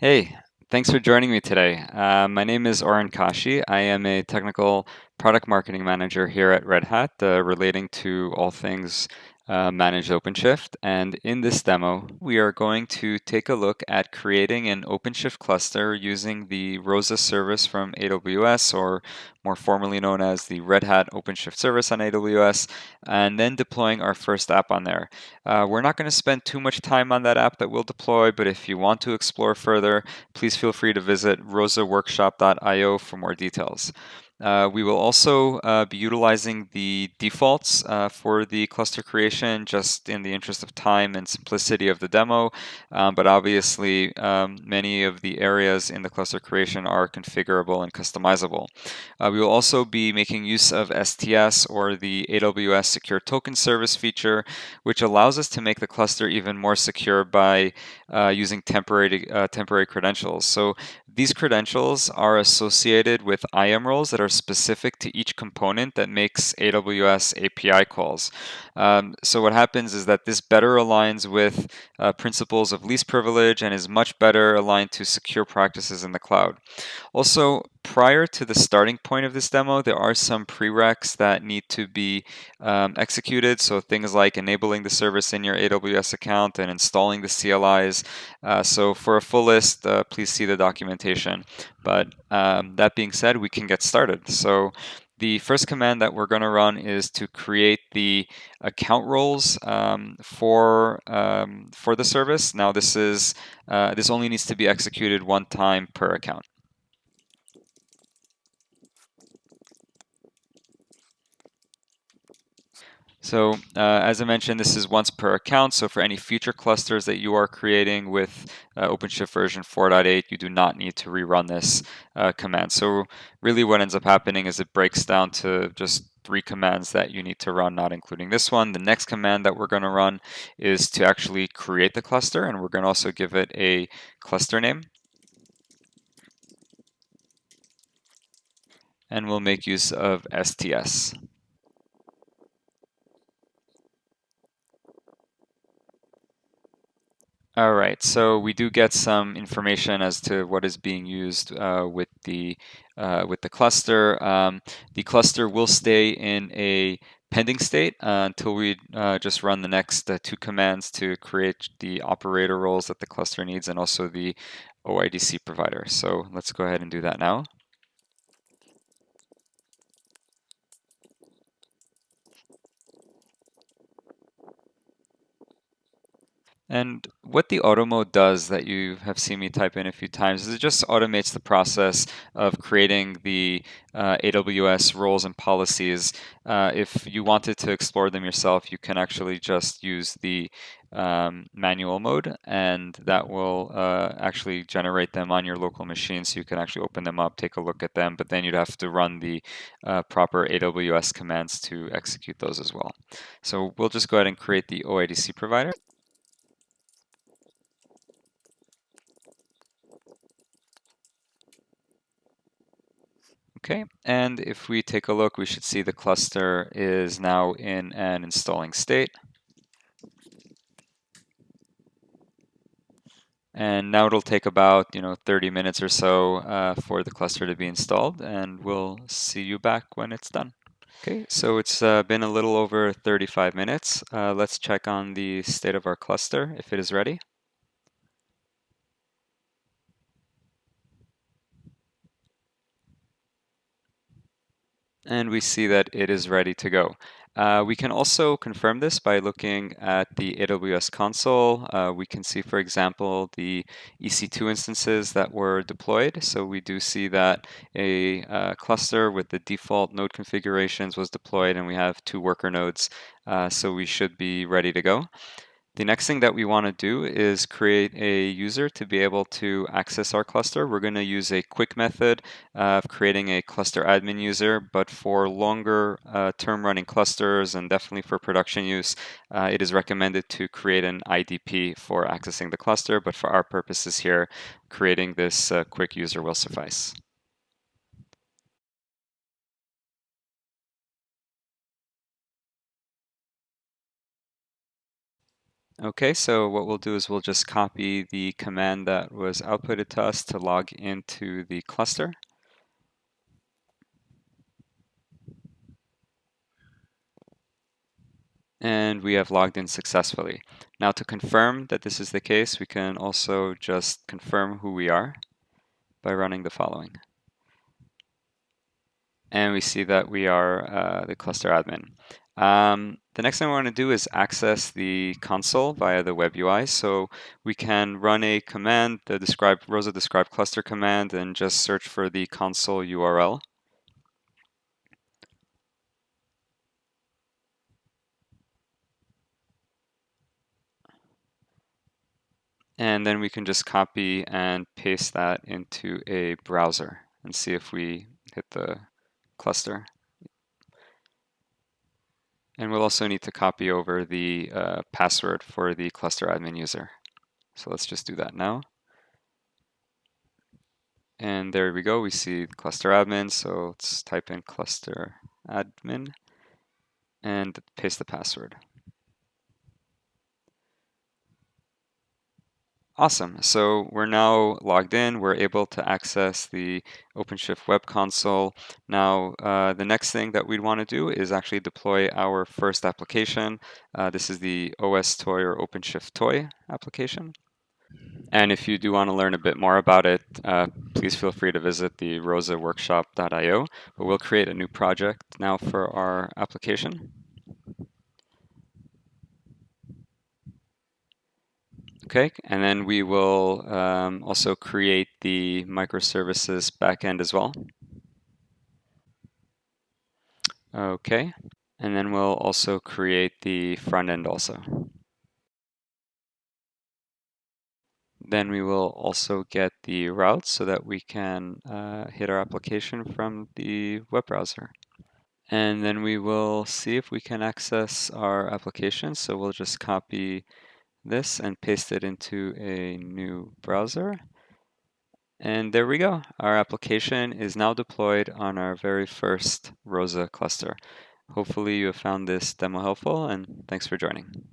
Hey, thanks for joining me today. My name is Oren Kashi. I am a technical product marketing manager here at Red Hat, relating to all things managed OpenShift. And in this demo, we are going to take a look at creating an OpenShift cluster using the ROSA service from AWS, or more formally known as the Red Hat OpenShift Service on AWS, and then deploying our first app on there. We're not going to spend too much time on that app that we'll deploy, but if you want to explore further, please feel free to visit rosaworkshop.io for more details. We will also be utilizing the defaults for the cluster creation, just in the interest of time and simplicity of the demo. But obviously, many of the areas in the cluster creation are configurable and customizable. We will also be making use of STS, or the AWS Secure Token Service feature, which allows us to make the cluster even more secure by using temporary credentials. So these credentials are associated with IAM roles that are specific to each component that makes AWS API calls. So what happens is that this better aligns with principles of least privilege and is much better aligned to secure practices in the cloud. Also, prior to the starting point of this demo, there are some prereqs that need to be executed. So things like enabling the service in your AWS account and installing the CLIs. So for a full list, please see the documentation. But that being said, we can get started. So the first command that we're going to run is to create the account roles for the service. Now this only needs to be executed one time per account. So as I mentioned, this is once per account. So for any future clusters that you are creating with OpenShift version 4.8, you do not need to rerun this command. So really what ends up happening is it breaks down to just 3 commands that you need to run, not including this one. The next command that we're going to run is to actually create the cluster, and we're going to also give it a cluster name. And we'll make use of STS. All right, so we do get some information as to what is being used with the cluster. The cluster will stay in a pending state until we just run the next 2 commands to create the operator roles that the cluster needs, and also the OIDC provider. So let's go ahead and do that now. And what the auto mode does, that you have seen me type in a few times, is it just automates the process of creating the AWS roles and policies. If you wanted to explore them yourself, you can actually just use the manual mode, and that will actually generate them on your local machine, so you can actually open them up, take a look at them, but then you'd have to run the proper AWS commands to execute those as well. So we'll just go ahead and create the OIDC provider. Okay, and if we take a look, we should see the cluster is now in an installing state. And now it'll take about 30 minutes or so for the cluster to be installed, and we'll see you back when it's done. Okay, so it's been a little over 35 minutes. Let's check on the state of our cluster, if it is ready. And we see that it is ready to go. We can also confirm this by looking at the AWS console. We can see, for example, the EC2 instances that were deployed. So we do see that a cluster with the default node configurations was deployed, and we have 2 worker nodes. So we should be ready to go. The next thing that we want to do is create a user to be able to access our cluster. We're going to use a quick method of creating a cluster admin user, but for longer term running clusters, and definitely for production use, it is recommended to create an IDP for accessing the cluster. But for our purposes here, creating this quick user will suffice. Okay, so what we'll do is we'll just copy the command that was outputted to us to log into the cluster. And we have logged in successfully. Now to confirm that this is the case, we can also just confirm who we are by running the following. And we see that we are the cluster admin. The next thing we want to do is access the console via the web UI. So we can run a command, the ROSA describe cluster command, and just search for the console URL. And then we can just copy and paste that into a browser and see if we hit the cluster. And we'll also need to copy over the password for the cluster admin user. So let's just do that now. And there we go, we see cluster admin. So let's type in cluster admin and paste the password. Awesome. So we're now logged in. We're able to access the OpenShift web console. Now, the next thing that we'd want to do is actually deploy our first application. This is the OS Toy or OpenShift Toy application. And if you do want to learn a bit more about it, please feel free to visit the rosaworkshop.io. But we'll create a new project now for our application. Okay, and then we will also create the microservices backend as well. Okay, and then we'll also create the front end also. Then we will also get the routes so that we can hit our application from the web browser. And then we will see if we can access our application. So we'll just copy this and paste it into a new browser. And there we go. Our application is now deployed on our very first ROSA cluster. Hopefully you have found this demo helpful, and thanks for joining.